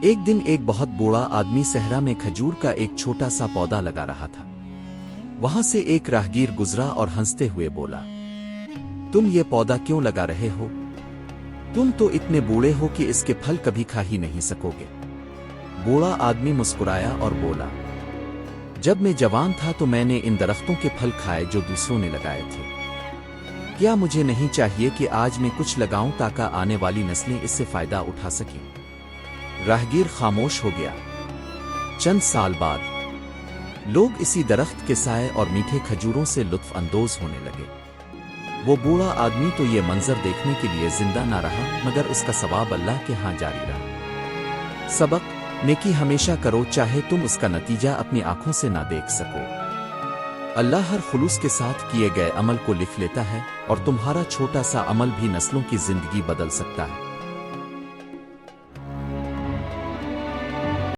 ایک دن ایک بہت بوڑھا آدمی صحرا میں کھجور کا ایک چھوٹا سا پودا لگا رہا تھا۔ وہاں سے ایک راہگیر گزرا اور ہنستے ہوئے بولا، تم یہ پودا کیوں لگا رہے ہو؟ تم تو اتنے بوڑھے ہو کہ اس کے پھل کبھی کھا ہی نہیں سکو گے۔ بوڑھا آدمی مسکرایا اور بولا، جب میں جوان تھا تو میں نے ان درختوں کے پھل کھائے جو دوسروں نے لگائے تھے۔ کیا مجھے نہیں چاہیے کہ آج میں کچھ لگاؤں تاکہ آنے والی نسلیں اس سے فائدہ اٹھا سکیں؟ راہگیر خاموش ہو گیا۔ چند سال بعد لوگ اسی درخت کے سائے اور میٹھے کھجوروں سے لطف اندوز ہونے لگے۔ وہ بوڑھا آدمی تو یہ منظر دیکھنے کے لیے زندہ نہ رہا، مگر اس کا ثواب اللہ کے ہاں جاری رہا۔ سبق: نیکی ہمیشہ کرو چاہے تم اس کا نتیجہ اپنی آنکھوں سے نہ دیکھ سکو۔ اللہ ہر خلوص کے ساتھ کیے گئے عمل کو لکھ لیتا ہے، اور تمہارا چھوٹا سا عمل بھی نسلوں کی زندگی بدل سکتا ہے۔